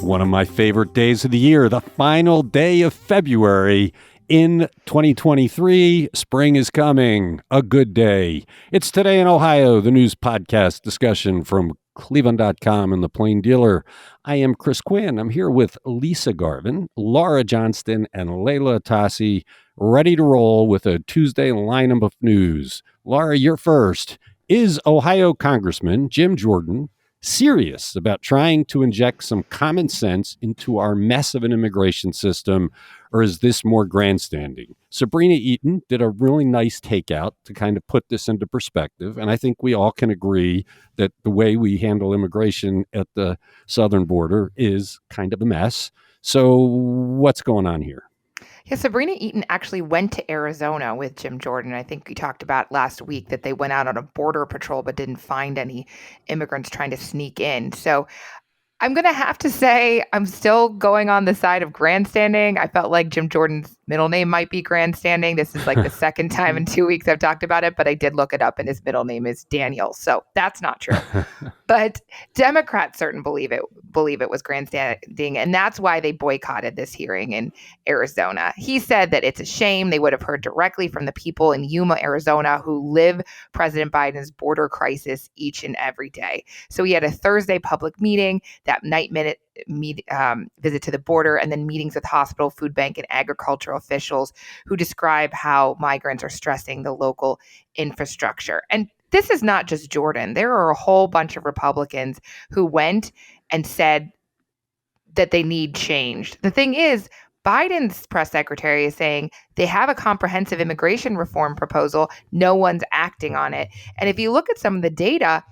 one of my favorite days of the year, the final day of February in 2023. Spring is coming. A good day. It's Today in Ohio, the news podcast discussion from cleveland.com and the Plain Dealer. I am Chris Quinn. I'm here with Lisa Garvin, Laura Johnston, and Layla Tassi, ready to roll with a Tuesday lineup of news. Laura, you're first. Is Ohio Congressman Jim Jordan serious about trying to inject some common sense into our mess of an immigration system, or is this more grandstanding? Sabrina Eaton did a really nice takeout to kind of put this into perspective, and I think we all can agree that the way we handle immigration at the southern border is kind of a mess. So what's going on here? Yeah, Sabrina Eaton actually went to Arizona with Jim Jordan. I think we talked about last week that they went out on a border patrol but didn't find any immigrants trying to sneak in. So I'm going to have to say I'm still going on the side of grandstanding. I felt like Jim Jordan's middle name might be grandstanding. This is like the second time in 2 weeks I've talked about it, but I did look it up and his middle name is Daniel. So that's not true. But Democrats certainly believe it was grandstanding, and that's why they boycotted this hearing in Arizona. He said that it's a shame. They would have heard directly from the people in Yuma, Arizona, who live President Biden's border crisis each and every day. So he had a Thursday public meeting, that night-minute visit to the border, and then meetings with hospital, food bank, and agricultural officials who describe how migrants are stressing the local infrastructure. And this is not just Jordan. There are a whole bunch of Republicans who went and said that they need change. The thing is, Biden's press secretary is saying they have a comprehensive immigration reform proposal. No one's acting on it. And if you look at some of the data,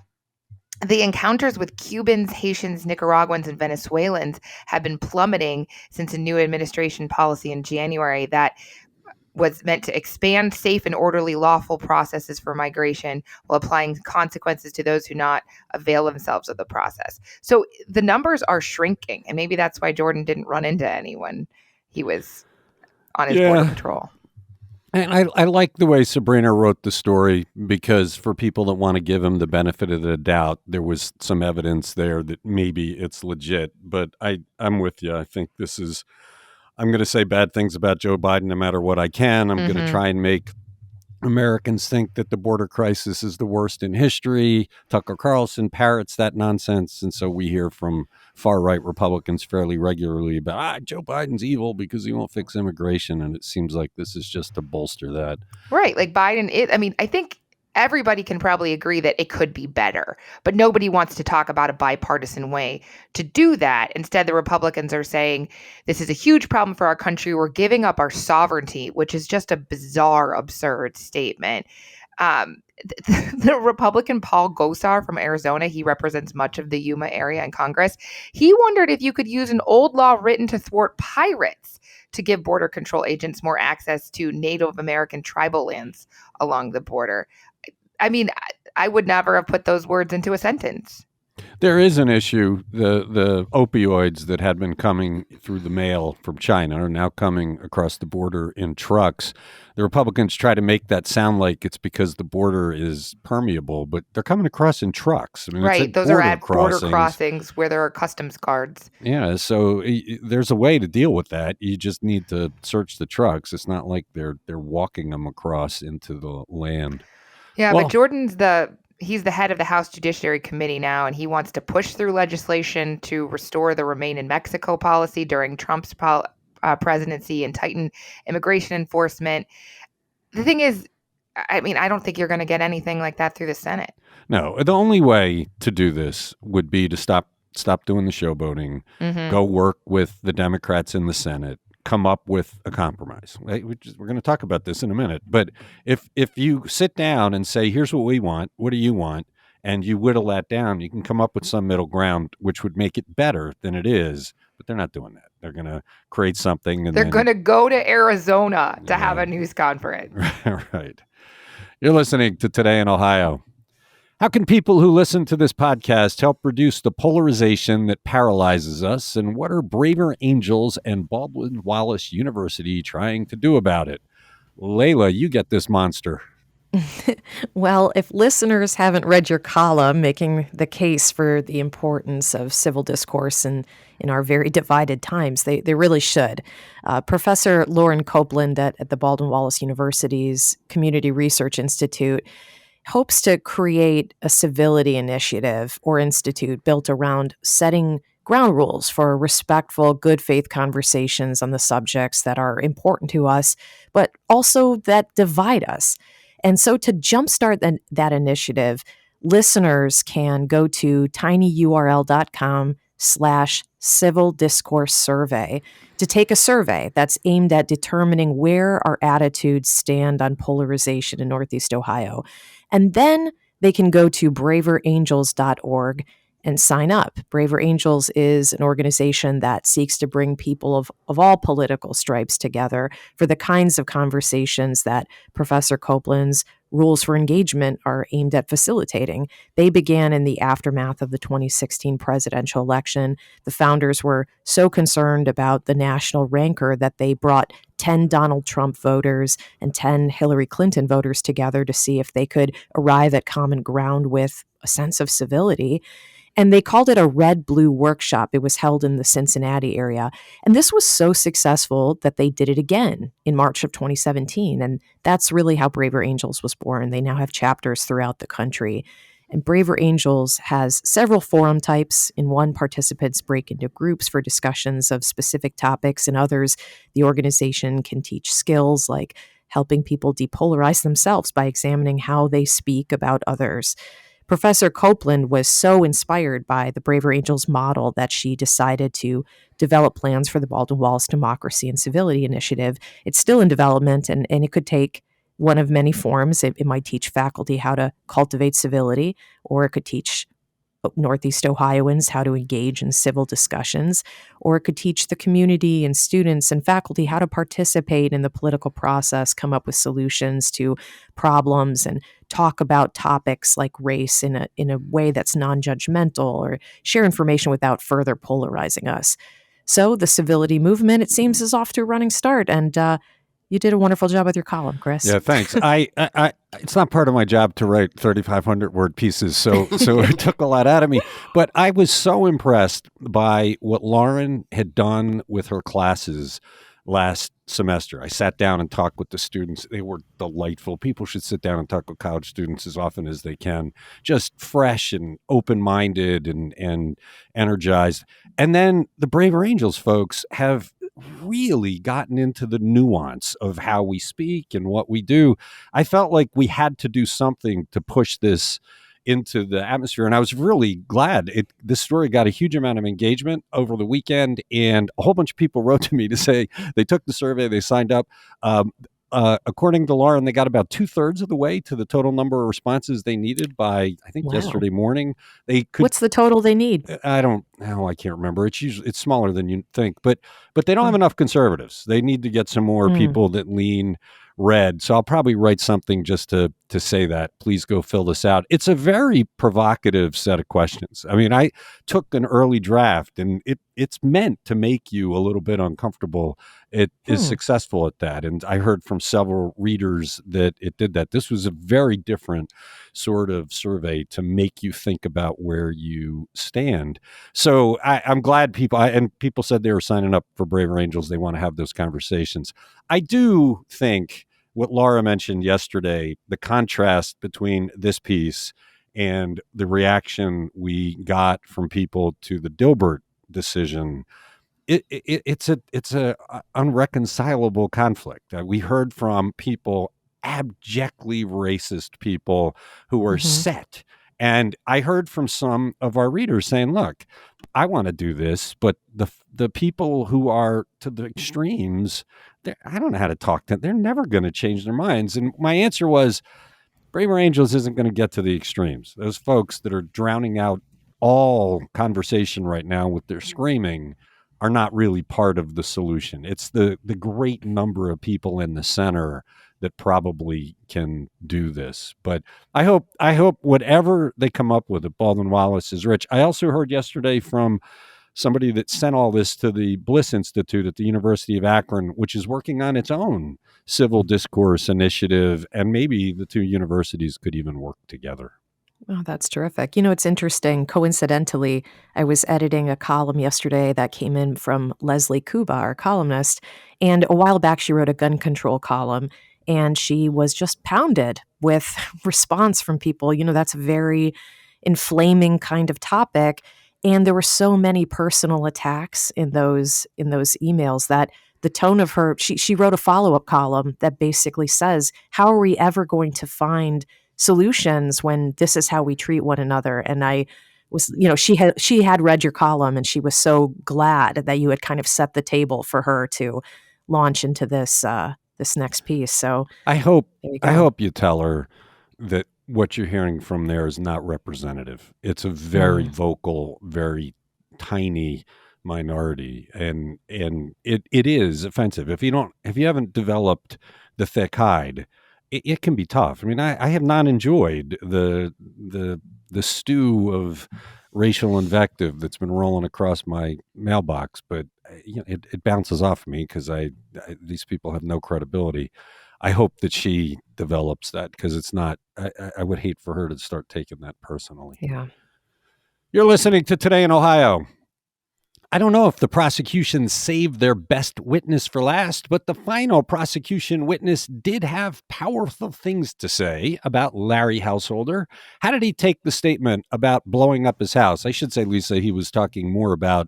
the encounters with Cubans, Haitians, Nicaraguans, and Venezuelans have been plummeting since a new administration policy in January that was meant to expand safe and orderly lawful processes for migration while applying consequences to those who not avail themselves of the process. So the numbers are shrinking, and maybe that's why Jordan didn't run into anyone. He was on his border patrol. And I like the way Sabrina wrote the story, because for people that want to give him the benefit of the doubt, there was some evidence there that maybe it's legit. But I'm with you. I think I'm going to say bad things about Joe Biden no matter what I can. I'm going to try and make Americans think that the border crisis is the worst in history. Tucker Carlson parrots that nonsense. And so we hear from far-right Republicans fairly regularly about, Joe Biden's evil because he won't fix immigration. And it seems like this is just to bolster that. Right. Like Biden, I think everybody can probably agree that it could be better, but nobody wants to talk about a bipartisan way to do that. Instead, the Republicans are saying this is a huge problem for our country. We're giving up our sovereignty, which is just a bizarre, absurd statement. The Republican Paul Gosar from Arizona, he represents much of the Yuma area in Congress. He wondered if you could use an old law written to thwart pirates to give border control agents more access to Native American tribal lands along the border. I mean, I would never have put those words into a sentence. There is an issue. The opioids that had been coming through the mail from China are now coming across the border in trucks. The Republicans try to make that sound like it's because the border is permeable, but they're coming across in trucks. I mean, right. Those are at border crossings where there are customs guards. Yeah. So there's a way to deal with that. You just need to search the trucks. It's not like they're walking them across into the land. Yeah, but Jordan's he's the head of the House Judiciary Committee now, and he wants to push through legislation to restore the Remain in Mexico policy during Trump's presidency and tighten immigration enforcement. The thing is, I don't think you're going to get anything like that through the Senate. No, the only way to do this would be to stop doing the showboating, go work with the Democrats in the Senate, come up with a compromise. Right? We're going to talk about this in a minute. But if you sit down and say, here's what we want, what do you want? And you whittle that down, you can come up with some middle ground, which would make it better than it is. But they're not doing that. They're going to create something. And they're going to go to Arizona to have a news conference. Right. You're listening to Today in Ohio. How can people who listen to this podcast help reduce the polarization that paralyzes us? And what are Braver Angels and Baldwin Wallace University trying to do about it? Layla, you get this monster. Well, if listeners haven't read your column making the case for the importance of civil discourse in our very divided times, they really should. Professor Lauren Copeland at the Baldwin Wallace University's Community Research Institute hopes to create a civility initiative or institute built around setting ground rules for respectful, good faith conversations on the subjects that are important to us, but also that divide us. And so to jumpstart that initiative, listeners can go to tinyurl.com/civil discourse survey to take a survey that's aimed at determining where our attitudes stand on polarization in Northeast Ohio. And then they can go to braverangels.org and sign up. Braver Angels is an organization that seeks to bring people of all political stripes together for the kinds of conversations that Professor Copeland's rules for engagement are aimed at facilitating. They began in the aftermath of the 2016 presidential election. The founders were so concerned about the national rancor that they brought 10 Donald Trump voters and 10 Hillary Clinton voters together to see if they could arrive at common ground with a sense of civility. And they called it a red-blue workshop. It was held in the Cincinnati area. And this was so successful that they did it again in March of 2017. And that's really how Braver Angels was born. They now have chapters throughout the country. And Braver Angels has several forum types. In one, participants break into groups for discussions of specific topics. In others, the organization can teach skills like helping people depolarize themselves by examining how they speak about others. Professor Copeland was so inspired by the Braver Angels model that she decided to develop plans for the Baldwin Wallace Democracy and Civility Initiative. It's still in development, and it could take one of many forms. It might teach faculty how to cultivate civility, or it could teach Northeast Ohioans how to engage in civil discussions, or it could teach the community and students and faculty how to participate in the political process, come up with solutions to problems, and talk about topics like race in a way that's non-judgmental, or share information without further polarizing us. So the civility movement, it seems, is off to a running start, and you did a wonderful job with your column, Chris. Yeah, thanks. I it's not part of my job to write 3,500 word pieces, so it took a lot out of me. But I was so impressed by what Lauren had done with her classes last semester. I sat down and talked with the students. They were delightful. People should sit down and talk with college students as often as they can. Just fresh and open-minded and energized. And then the Braver Angels folks have really gotten into the nuance of how we speak and what we do. I felt like we had to do something to push this into the atmosphere, and I was really glad. This story got a huge amount of engagement over the weekend, and a whole bunch of people wrote to me to say they took the survey, they signed up. According to Lauren, they got about 2/3 of the way to the total number of responses they needed by, I think, yesterday morning. They could. What's the total they need? I don't know. I can't remember. It's smaller than you think, but they don't have enough conservatives. They need to get some more people that lean red. So I'll probably write something just to say that. Please go fill this out. It's a very provocative set of questions. I mean, I took an early draft, and it's meant to make you a little bit uncomfortable. It is successful at that. And I heard from several readers that it did that. This was a very different sort of survey to make you think about where you stand. So I'm glad people said they were signing up for Braver Angels. They want to have those conversations. I do think what Laura mentioned yesterday, the contrast between this piece and the reaction we got from people to the Dilbert decision, it's a unreconcilable conflict. We heard from people, abjectly racist people who were set. And I heard from some of our readers saying, look, I want to do this, but the people who are to the extremes, I don't know how to talk to them. They're never going to change their minds. And my answer was, Braver Angels isn't going to get to the extremes. Those folks that are drowning out all conversation right now with their screaming are not really part of the solution. It's the great number of people in the center that probably can do this. But I hope whatever they come up with at Baldwin Wallace is rich. I also heard yesterday from somebody that sent all this to the Bliss Institute at the University of Akron, which is working on its own civil discourse initiative, and maybe the two universities could even work together. Oh, that's terrific. It's interesting. Coincidentally, I was editing a column yesterday that came in from Leslie Kuba, our columnist. And a while back, she wrote a gun control column, and she was just pounded with response from people. That's a very inflaming kind of topic. And there were so many personal attacks in those emails that the tone of her, she wrote a follow-up column that basically says, how are we ever going to find solutions when this is how we treat one another? And I was, she had read your column, and she was so glad that you had kind of set the table for her to launch into this next piece. So I hope you tell her that what you're hearing from there is not representative. It's a very vocal, very tiny minority, and it is offensive. If you haven't developed the thick hide, it can be tough. I mean, I have not enjoyed the stew of racial invective that's been rolling across my mailbox, but it bounces off me because these people have no credibility. I hope that she develops that, because it's not. I would hate for her to start taking that personally. Yeah. You're listening to Today in Ohio. I don't know if the prosecution saved their best witness for last, but the final prosecution witness did have powerful things to say about Larry Householder. How did he take the statement about blowing up his house? I should say, Lisa, he was talking more about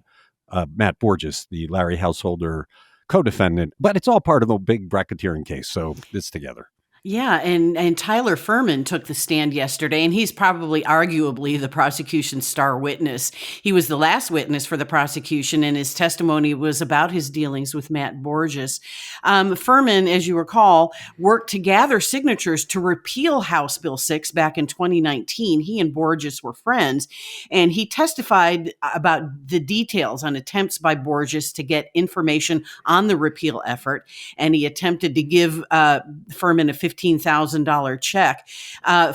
Matt Borges, the Larry Householder co-defendant, but it's all part of a big bracketeering case, so it's together. Yeah, and Tyler Furman took the stand yesterday, and he's probably arguably the prosecution's star witness. He was the last witness for the prosecution, and his testimony was about his dealings with Matt Borges. Furman, as you recall, worked to gather signatures to repeal House Bill 6 back in 2019. He and Borges were friends, and he testified about the details on attempts by Borges to get information on the repeal effort, and he attempted to give Furman a $15,000 check.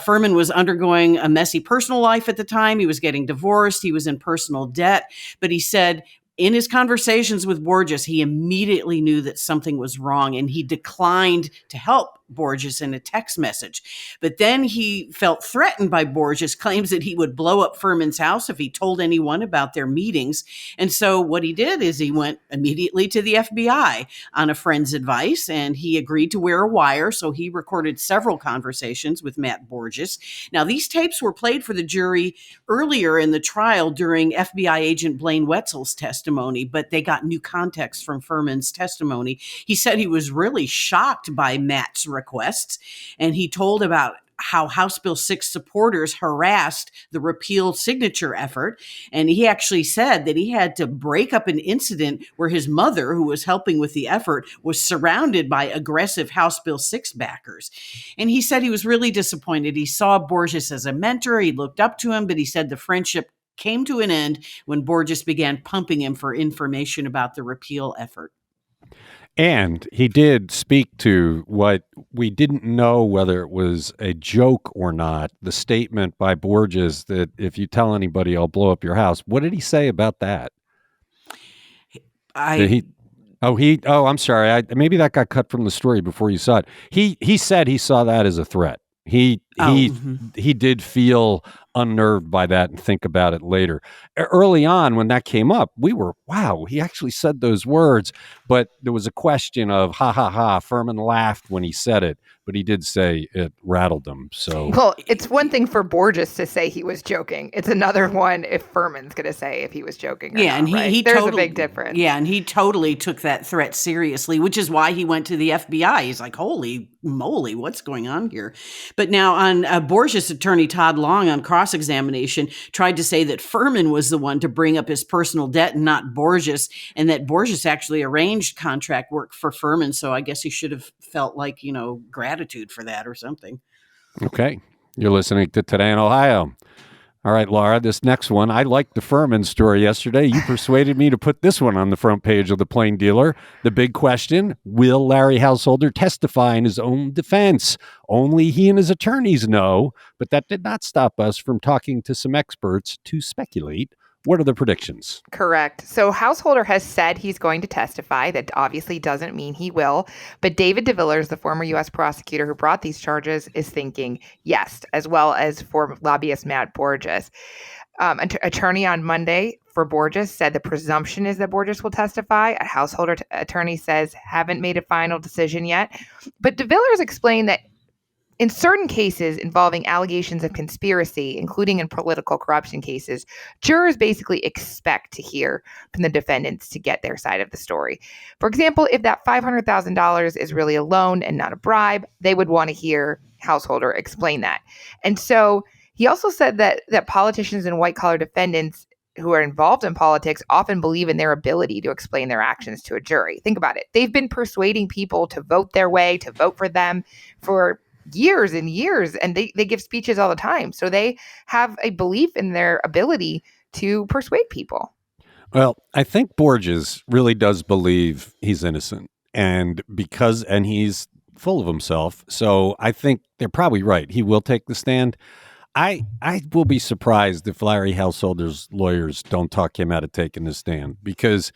Furman was undergoing a messy personal life at the time. He was getting divorced. He was in personal debt. But he said in his conversations with Borges, he immediately knew that something was wrong, and he declined to help Borges in a text message. But then he felt threatened by Borges' claims that he would blow up Furman's house if he told anyone about their meetings. And so what he did is he went immediately to the FBI on a friend's advice, and he agreed to wear a wire. So he recorded several conversations with Matt Borges. Now, these tapes were played for the jury earlier in the trial during FBI agent Blaine Wetzel's testimony, but they got new context from Furman's testimony. He said he was really shocked by Matt's requests, and he told about how House Bill 6 supporters harassed the repeal signature effort. And he actually said that he had to break up an incident where his mother, who was helping with the effort, was surrounded by aggressive House Bill 6 backers. And he said he was really disappointed. He saw Borges as a mentor. He looked up to him, but he said the friendship came to an end when Borges began pumping him for information about the repeal effort. And he did speak to what we didn't know whether it was a joke or not, the statement by Borges that if you tell anybody, I'll blow up your house. What did he say about that? I'm sorry. Maybe that got cut from the story before you saw it. He said he saw that as a threat. He did feel unnerved by that and think about it later. Early on, when that came up, we were, wow, he actually said those words. But there was a question of, ha, ha, ha. Furman laughed when he said it, but he did say it rattled him. So, well, it's one thing for Borges to say he was joking. It's another one if Furman's going to say if he was joking or not, and There's a big difference. Yeah, and he totally took that threat seriously, which is why he went to the FBI. He's like, holy moly, what's going on here? But now on Borges' attorney, Todd Long, on cross-examination, tried to say that Furman was the one to bring up his personal debt and not Borges, and that Borges actually arranged contract work for Furman. So I guess he should have felt like, gratitude for that or something. Okay. You're listening to Today in Ohio. All right, Laura, this next one. I liked the Furman story yesterday. You persuaded me to put this one on the front page of the Plain Dealer. The big question, will Larry Householder testify in his own defense? Only he and his attorneys know, but that did not stop us from talking to some experts to speculate What are the predictions? Correct. So Householder has said he's going to testify. That obviously doesn't mean he will. But David DeVillers, the former U.S. prosecutor who brought these charges, is thinking yes, as well as former lobbyist Matt Borges. Attorney on Monday for Borges said the presumption is that Borges will testify. A Householder attorney says haven't made a final decision yet. But DeVillers explained that in certain cases involving allegations of conspiracy, including in political corruption cases, jurors basically expect to hear from the defendants to get their side of the story. For example, if that $500,000 is really a loan and not a bribe, they would want to hear Householder explain that. And so he also said that politicians and white-collar defendants who are involved in politics often believe in their ability to explain their actions to a jury. Think about it. They've been persuading people to vote their way, to vote for them for years and years, and they give speeches all the time. So they have a belief in their ability to persuade people. Well, I think Borges really does believe he's innocent, and he's full of himself. So I think they're probably right. He will take the stand. I will be surprised if Larry Householder's lawyers don't talk him out of taking the stand, because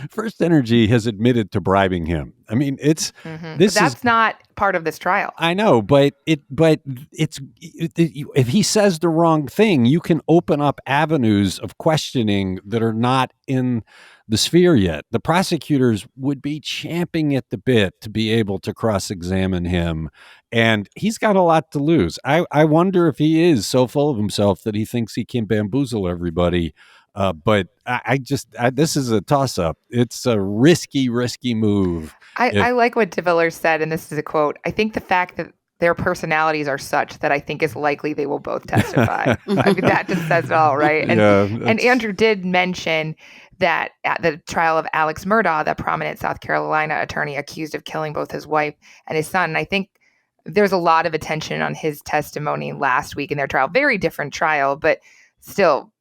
First Energy has admitted to bribing him. I mean, that's not part of this trial. I know, but if he says the wrong thing, you can open up avenues of questioning that are not in the sphere yet. The prosecutors would be champing at the bit to be able to cross-examine him, and he's got a lot to lose. I wonder if he is so full of himself that he thinks he can bamboozle everybody. But this is a toss-up. It's a risky move. I like what DeVillers said, and this is a quote. I think the fact that their personalities are such that I think it's likely they will both testify. I mean, that just says it all, right? And Andrew did mention that at the trial of Alex Murdaugh, that prominent South Carolina attorney accused of killing both his wife and his son. And I think there's a lot of attention on his testimony last week in their trial. Very different trial, but still,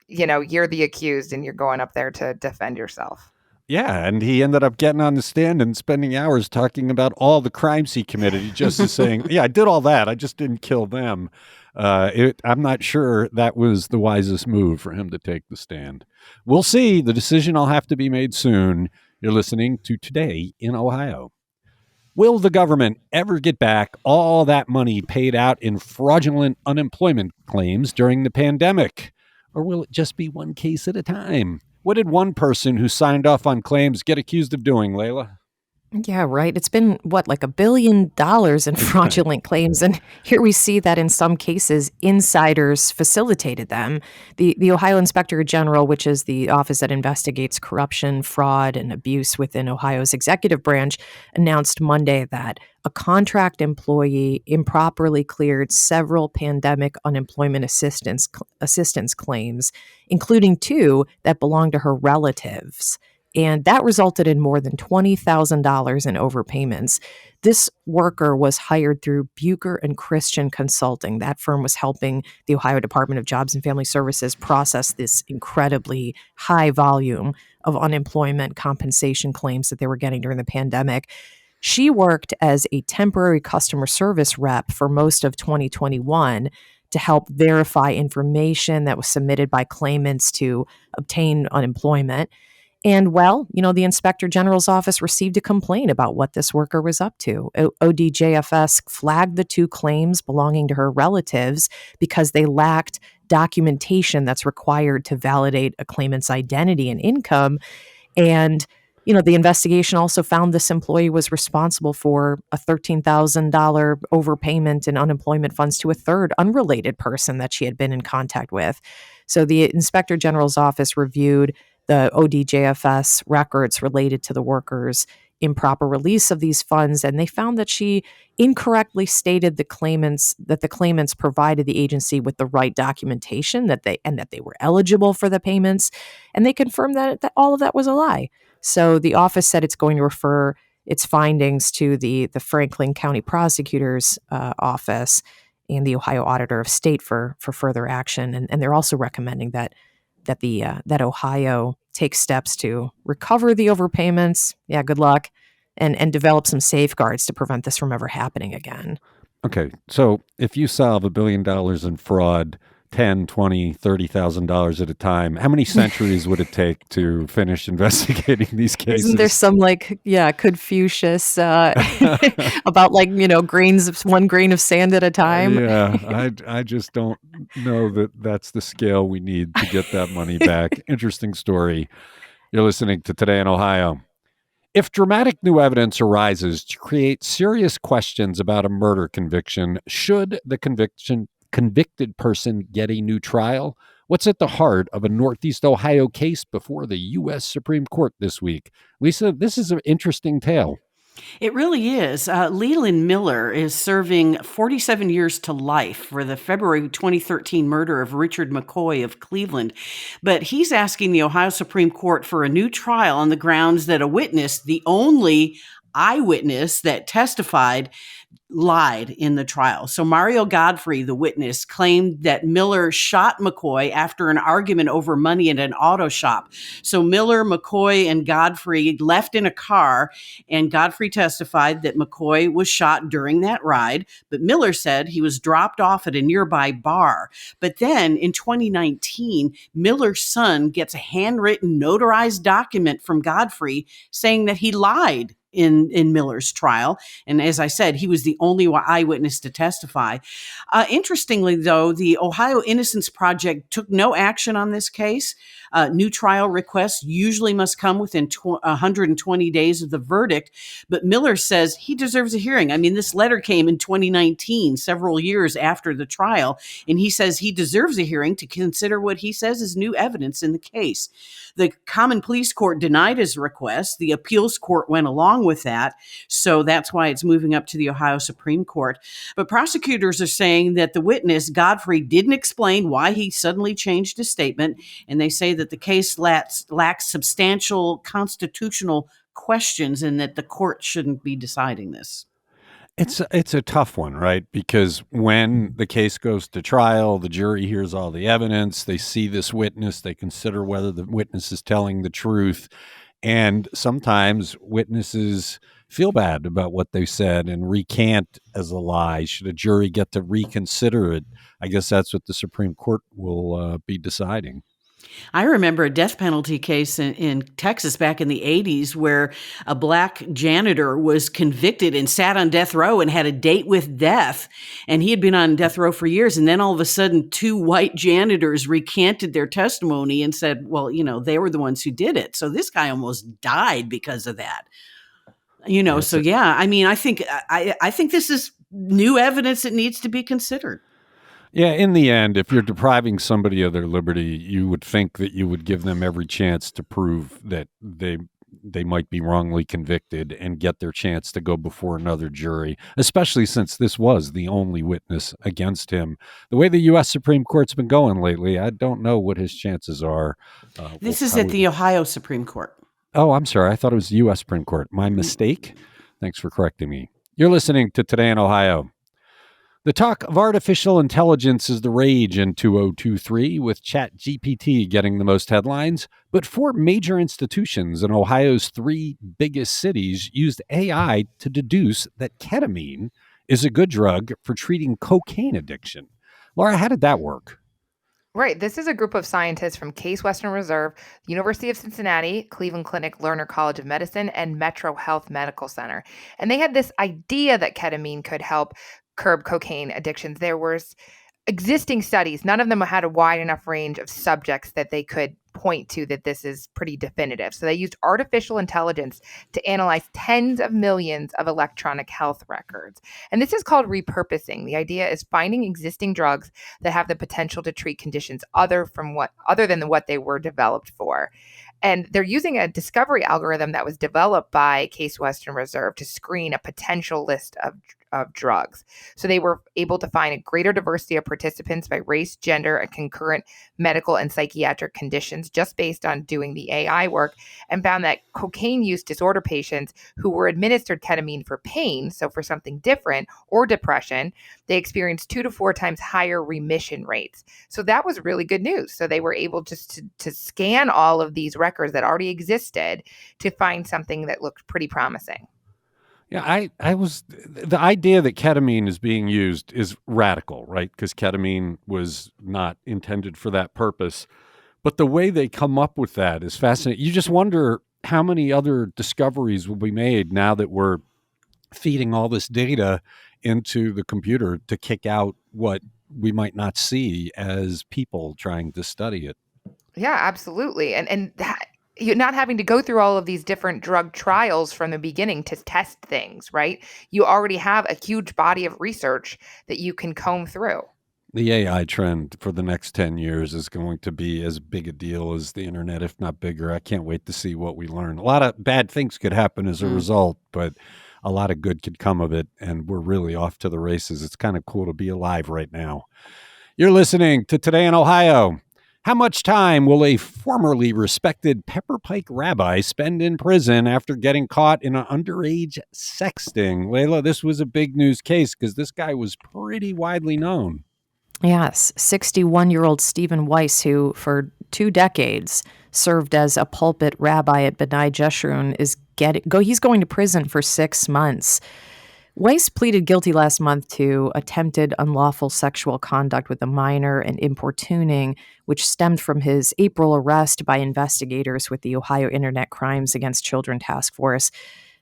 you're the accused and you're going up there to defend yourself. Yeah, and he ended up getting on the stand and spending hours talking about all the crimes he committed. He just is saying, yeah, I did all that. I just didn't kill them. I'm not sure that was the wisest move for him to take the stand. We'll see. The decision will have to be made soon. You're listening to Today in Ohio. Will the government ever get back all that money paid out in fraudulent unemployment claims during the pandemic? Or will it just be one case at a time? What did one person who signed off on claims get accused of doing, Layla? Yeah, right. It's been, like $1 billion in fraudulent claims. And here we see that in some cases, insiders facilitated them. The Ohio Inspector General, which is the office that investigates corruption, fraud, and abuse within Ohio's executive branch, announced Monday that a contract employee improperly cleared several pandemic unemployment assistance claims, including 2 that belonged to her relatives. And that resulted in more than $20,000 in overpayments. This worker was hired through Bucher and Christian Consulting. That firm was helping the Ohio Department of Jobs and Family Services process this incredibly high volume of unemployment compensation claims that they were getting during the pandemic. She worked as a temporary customer service rep for most of 2021 to help verify information that was submitted by claimants to obtain unemployment. And the Inspector General's office received a complaint about what this worker was up to. ODJFS flagged the 2 claims belonging to her relatives because they lacked documentation that's required to validate a claimant's identity and income. And, the investigation also found this employee was responsible for a $13,000 overpayment in unemployment funds to a third unrelated person that she had been in contact with. So the Inspector General's office reviewed the ODJFS records related to the worker's improper release of these funds, and they found that she incorrectly stated that the claimants provided the agency with the right documentation that they were eligible for the payments, and they confirmed that all of that was a lie. So the office said it's going to refer its findings to the Franklin County Prosecutor's office and the Ohio Auditor of State for further action, and they're also recommending that Ohio take steps to recover the overpayments. Yeah, good luck, and develop some safeguards to prevent this from ever happening again. Okay, so if you solve $1 billion in fraud, $10, $20, $30,000 at a time. How many centuries would it take to finish investigating these cases? Isn't there some Confucius about grains of 1 grain of sand at a time? I just don't know that that's the scale we need to get that money back. Interesting story. You're listening to Today in Ohio. If dramatic new evidence arises to create serious questions about a murder conviction, should the convicted person get a new trial? What's at the heart of a Northeast Ohio case before the U.S. Supreme Court this week? Lisa, this is an interesting tale. It really is. Leland Miller is serving 47 years to life for the February 2013 murder of Richard McCoy of Cleveland. But he's asking the Ohio Supreme Court for a new trial on the grounds that a witness, the only eyewitness that testified, lied in the trial. So Mario Godfrey, the witness, claimed that Miller shot McCoy after an argument over money at an auto shop. So Miller, McCoy, and Godfrey left in a car, and Godfrey testified that McCoy was shot during that ride, but Miller said he was dropped off at a nearby bar. But then in 2019, Miller's son gets a handwritten, notarized document from Godfrey saying that he lied in Miller's trial. And as I said, he was the only eyewitness to testify. Interestingly, though, the Ohio Innocence Project took no action on this case. New trial requests usually must come within 120 days of the verdict. But Miller says he deserves a hearing. I mean, this letter came in 2019, several years after the trial, and he says he deserves a hearing to consider what he says is new evidence in the case. The Common Pleas Court denied his request. The appeals court went along with that. So that's why it's moving up to the Ohio Supreme Court. But prosecutors are saying that the witness, Godfrey, didn't explain why he suddenly changed his statement. And they say that the case lacks substantial constitutional questions and that the court shouldn't be deciding this. It's a tough one, right? Because when the case goes to trial, the jury hears all the evidence, they see this witness, they consider whether the witness is telling the truth, and sometimes witnesses feel bad about what they said and recant as a lie. Should a jury get to reconsider it? I guess that's what the Supreme Court will be deciding. I remember a death penalty case in Texas back in the 80s where a black janitor was convicted and sat on death row and had a date with death. And he had been on death row for years. And then all of a sudden, 2 white janitors recanted their testimony and said, well, they were the ones who did it. So this guy almost died because of that. So yeah, I mean, I think this is new evidence that needs to be considered. Yeah, in the end, if you're depriving somebody of their liberty, you would think that you would give them every chance to prove that they might be wrongly convicted and get their chance to go before another jury, especially since this was the only witness against him. The way the U.S. Supreme Court's been going lately, I don't know what his chances are. This is at the Ohio Supreme Court. Oh, I'm sorry. I thought it was the U.S. Supreme Court. My mistake. Thanks for correcting me. You're listening to Today in Ohio. The talk of artificial intelligence is the rage in 2023, with ChatGPT getting the most headlines. But 4 major institutions in Ohio's 3 biggest cities used AI to deduce that ketamine is a good drug for treating cocaine addiction. Laura, how did that work? Right. This is a group of scientists from Case Western Reserve, University of Cincinnati, Cleveland Clinic Lerner College of Medicine, and Metro Health Medical Center. And they had this idea that ketamine could help curb cocaine addictions. There was existing studies. None of them had a wide enough range of subjects that they could point to that this is pretty definitive. So they used artificial intelligence to analyze tens of millions of electronic health records. And this is called repurposing. The idea is finding existing drugs that have the potential to treat conditions other than what they were developed for. And they're using a discovery algorithm that was developed by Case Western Reserve to screen a potential list of drugs. So they were able to find a greater diversity of participants by race, gender, and concurrent medical and psychiatric conditions just based on doing the AI work, and found that cocaine use disorder patients who were administered ketamine for pain, so for something different, or depression, they experienced 2 to 4 times higher remission rates. So that was really good news. So they were able just to scan all of these records that already existed to find something that looked pretty promising. Yeah, the idea that ketamine is being used is radical, right? Because ketamine was not intended for that purpose. But the way they come up with that is fascinating. You just wonder how many other discoveries will be made now that we're feeding all this data into the computer to kick out what we might not see as people trying to study it. Yeah, absolutely. And that you're not having to go through all of these different drug trials from the beginning to test things, right? You already have a huge body of research that you can comb through. The AI trend for the next 10 years is going to be as big a deal as the internet, if not bigger. I can't wait to see what we learn. A lot of bad things could happen as a result, but a lot of good could come of it. And we're really off to the races. It's kind of cool to be alive right now. You're listening to Today in Ohio. How much time will a formerly respected Pepper Pike rabbi spend in prison after getting caught in an underage sexting? Layla, this was a big news case because this guy was pretty widely known. Yes, 61-year-old Stephen Weiss, who for 2 decades served as a pulpit rabbi at B'nai Jeshurun, he's going to prison for 6 months. Weiss pleaded guilty last month to attempted unlawful sexual conduct with a minor and importuning, which stemmed from his April arrest by investigators with the Ohio Internet Crimes Against Children Task Force.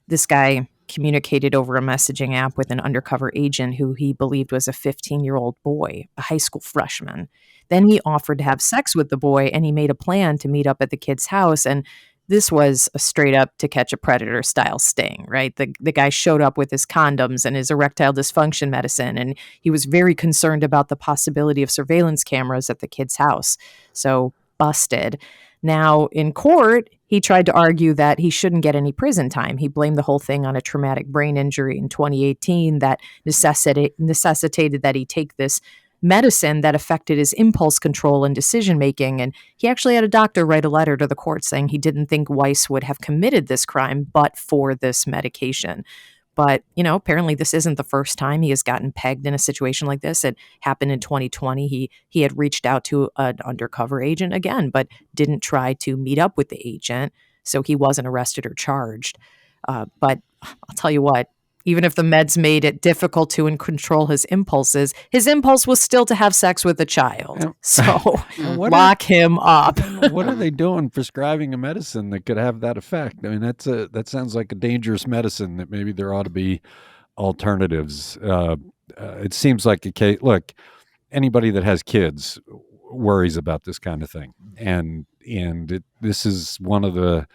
This guy communicated over a messaging app with an undercover agent who he believed was a 15-year-old boy, a high school freshman. Then he offered to have sex with the boy, and he made a plan to meet up at the kid's house. And this was a straight up To Catch a Predator style sting, right? The guy showed up with his condoms and his erectile dysfunction medicine, and he was very concerned about the possibility of surveillance cameras at the kid's house. So busted. Now, in court, he tried to argue that he shouldn't get any prison time. He blamed the whole thing on a traumatic brain injury in 2018 that necessitated that he take this medicine that affected his impulse control and decision making. And he actually had a doctor write a letter to the court saying he didn't think Weiss would have committed this crime but for this medication. But, apparently this isn't the first time he has gotten pegged in a situation like this. It happened in 2020. He had reached out to an undercover agent again, but didn't try to meet up with the agent. So he wasn't arrested or charged. But I'll tell you what, even if the meds made it difficult to control his impulse was still to have sex with a child. So lock him up. What are they doing prescribing a medicine that could have that effect? I mean, that sounds like a dangerous medicine that maybe there ought to be alternatives. It seems like a case. Look, anybody that has kids worries about this kind of thing. And this is one of the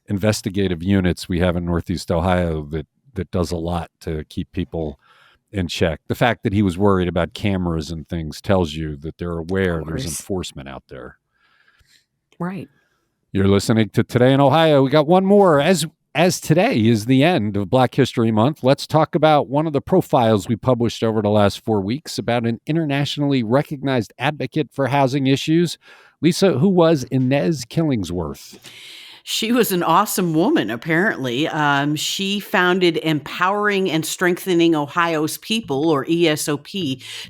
investigative units we have in Northeast Ohio that does a lot to keep people in check. The fact that he was worried about cameras and things tells you that they're aware there's enforcement out there. Right. You're listening to Today in Ohio. We got one more. As today is the end of Black History Month, let's talk about one of the profiles we published over the last 4 weeks about an internationally recognized advocate for housing issues. Lisa, who was Inez Killingsworth? She was an awesome woman, apparently. She founded Empowering and Strengthening Ohio's People, or ESOP,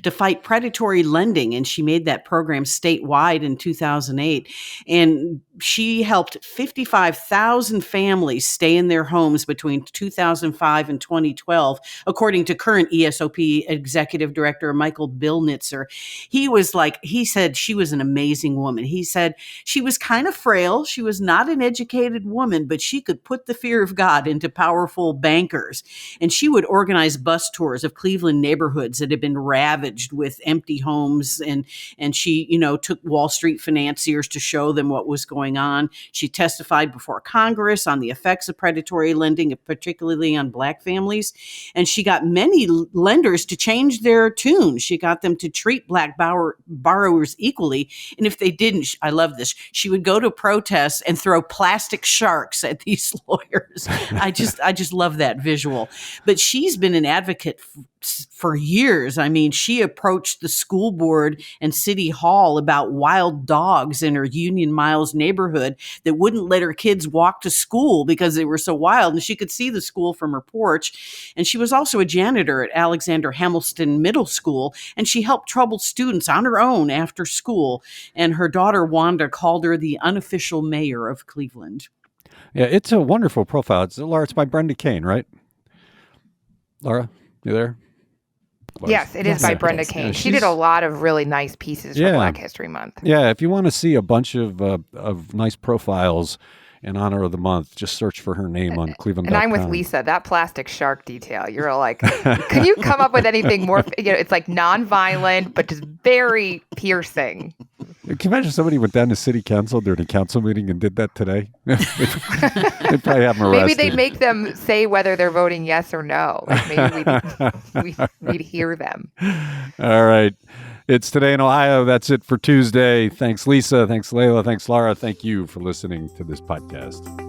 to fight predatory lending, and she made that program statewide in 2008. And she helped 55,000 families stay in their homes between 2005 and 2012, according to current ESOP Executive Director Michael Billnitzer. He said she was an amazing woman. He said she was kind of frail. She was not an educated woman, but she could put the fear of God into powerful bankers. And she would organize bus tours of Cleveland neighborhoods that had been ravaged with empty homes. And she, took Wall Street financiers to show them what was going on. She testified before Congress on the effects of predatory lending, particularly on Black families. And she got many lenders to change their tune. She got them to treat Black borrowers equally. And if they didn't, I love this, she would go to protests and throw plastic sharks at these lawyers. I just love that visual. But she's been an advocate for years. I mean, she approached the school board and city hall about wild dogs in her Union Miles neighborhood that wouldn't let her kids walk to school because they were so wild, and she could see the school from her porch. And she was also a janitor at Alexander Hamilton Middle School, and she helped troubled students on her own after school. And her daughter Wanda called her the unofficial mayor of Cleveland. Yeah, it's a wonderful profile. It's by Brenda Kane, right? Laura, you there? Yes, it is by Brenda Kane. She did a lot of really nice pieces for Black History Month. Yeah, if you want to see a bunch of nice profiles in honor of the month, just search for her name on cleveland.com. And I'm with Lisa. That plastic shark detail, you're like, can you come up with anything more? It's like nonviolent, but just very piercing. Can you imagine somebody went down to city council during a council meeting and did that today? They'd probably have them arrested. Maybe they'd make them say whether they're voting yes or no. Like maybe we'd hear them. All right. It's Today in Ohio. That's it for Tuesday. Thanks, Lisa. Thanks, Layla. Thanks, Laura. Thank you for listening to this podcast.